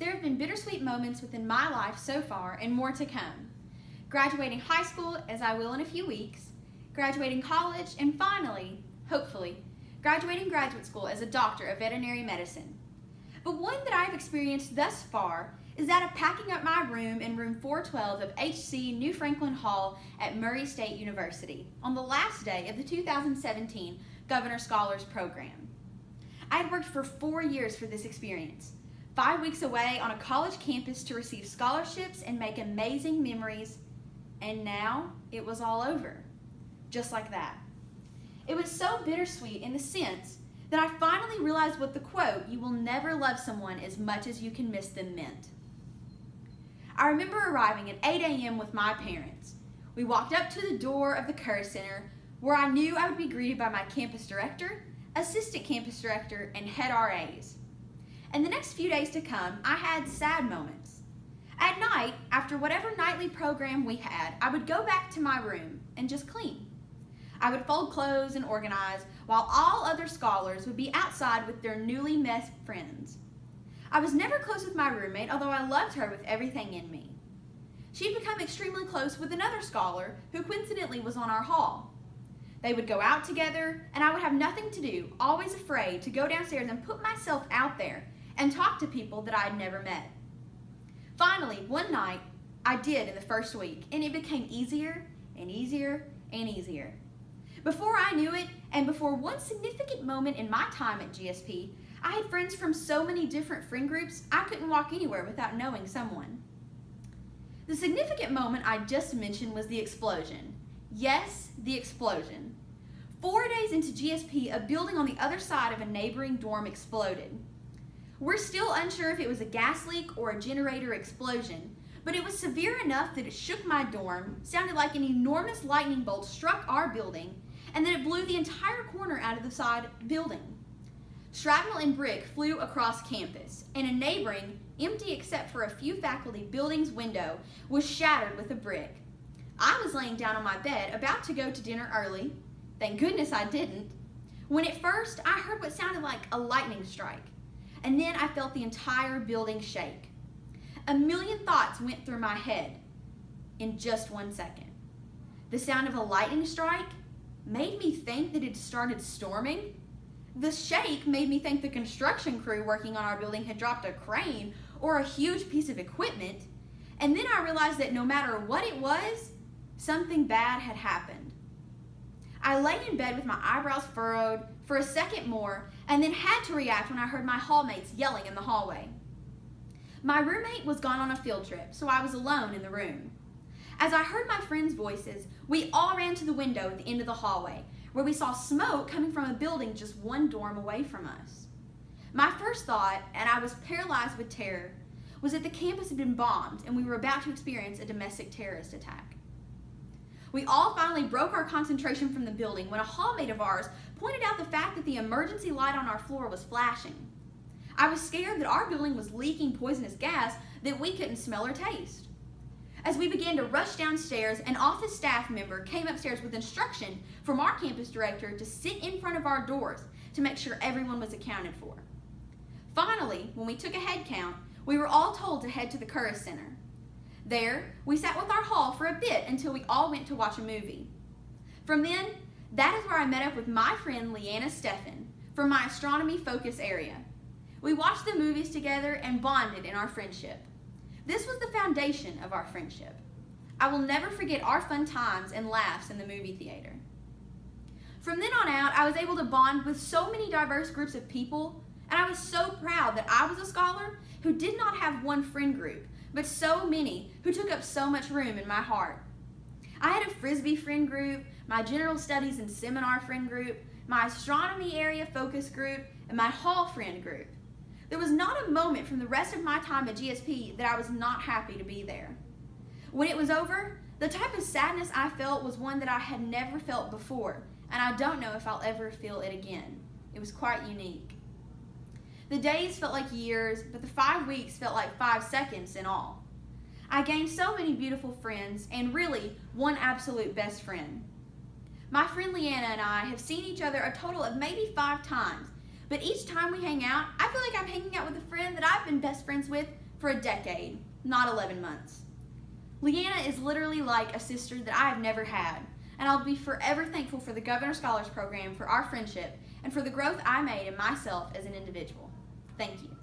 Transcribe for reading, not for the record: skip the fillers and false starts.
There have been bittersweet moments within my life so far and more to come. Graduating high school, as I will in a few weeks, graduating college, and finally, hopefully, graduating graduate school as a doctor of veterinary medicine. But one that I've experienced thus far is that of packing up my room in room 412 of HC New Franklin Hall at Murray State University on the last day of the 2017 Governor Scholars Program. I had worked for 4 years for this experience, 5 weeks away on a college campus to receive scholarships and make amazing memories, and now it was all over, just like that. It was so bittersweet in the sense that I finally realized what the quote, "You will never love someone as much as you can miss them," meant. I remember arriving at 8 a.m. with my parents. We walked up to the door of the Kerr Center where I knew I would be greeted by my campus director, assistant campus director, and head RAs. And the next few days to come, I had sad moments. At night, after whatever nightly program we had, I would go back to my room and just clean. I would fold clothes and organize, while all other scholars would be outside with their newly met friends. I was never close with my roommate, although I loved her with everything in me. She'd become extremely close with another scholar who coincidentally was on our hall. They would go out together, and I would have nothing to do, always afraid to go downstairs and put myself out there and talk to people that I had never met. Finally, one night, I did in the first week, and it became easier and easier and easier. Before I knew it, and before one significant moment in my time at GSP, I had friends from so many different friend groups, I couldn't walk anywhere without knowing someone. The significant moment I just mentioned was the explosion. Yes, the explosion. 4 days into GSP, a building on the other side of a neighboring dorm exploded. We're still unsure if it was a gas leak or a generator explosion, but it was severe enough that it shook my dorm, sounded like an enormous lightning bolt struck our building, and then it blew the entire corner out of the side building. Shrapnel and brick flew across campus, and a neighboring, empty except for a few faculty building's window was shattered with a brick. I was laying down on my bed, about to go to dinner early, thank goodness I didn't, when at first I heard what sounded like a lightning strike, and then I felt the entire building shake. A million thoughts went through my head in just 1 second. The sound of a lightning strike made me think that it started storming. The shake made me think the construction crew working on our building had dropped a crane or a huge piece of equipment. And then I realized that no matter what it was, something bad had happened. I lay in bed with my eyebrows furrowed for a second more and then had to react when I heard my hallmates yelling in the hallway. My roommate was gone on a field trip, so I was alone in the room. As I heard my friends' voices, we all ran to the window at the end of the hallway, where we saw smoke coming from a building just one dorm away from us. My first thought, and I was paralyzed with terror, was that the campus had been bombed and we were about to experience a domestic terrorist attack. We all finally broke our concentration from the building when a hallmate of ours pointed out the fact that the emergency light on our floor was flashing. I was scared that our building was leaking poisonous gas that we couldn't smell or taste. As we began to rush downstairs, an office staff member came upstairs with instruction from our campus director to sit in front of our doors to make sure everyone was accounted for. Finally, when we took a head count, we were all told to head to the Kerr Center. There, we sat with our hall for a bit until we all went to watch a movie. From then, that is where I met up with my friend Leanna Steffen from my astronomy focus area. We watched the movies together and bonded in our friendship. This was the foundation of our friendship. I will never forget our fun times and laughs in the movie theater. From then on out, I was able to bond with so many diverse groups of people, and I was so proud that I was a scholar who did not have one friend group, but so many who took up so much room in my heart. I had a Frisbee friend group, my general studies and seminar friend group, my astronomy area focus group, and my hall friend group. There was not a moment from the rest of my time at GSP that I was not happy to be there. When it was over, the type of sadness I felt was one that I had never felt before, and I don't know if I'll ever feel it again. It was quite unique. The days felt like years, but the 5 weeks felt like 5 seconds in all. I gained so many beautiful friends, and really, one absolute best friend. My friend Leanna and I have seen each other a total of maybe 5 times, but each time we hang out, I feel like I'm hanging out with a friend that I've been best friends with for a decade, not 11 months. Leanna is literally like a sister that I have never had, and I'll be forever thankful for the Governor Scholars Program, for our friendship, and for the growth I made in myself as an individual. Thank you.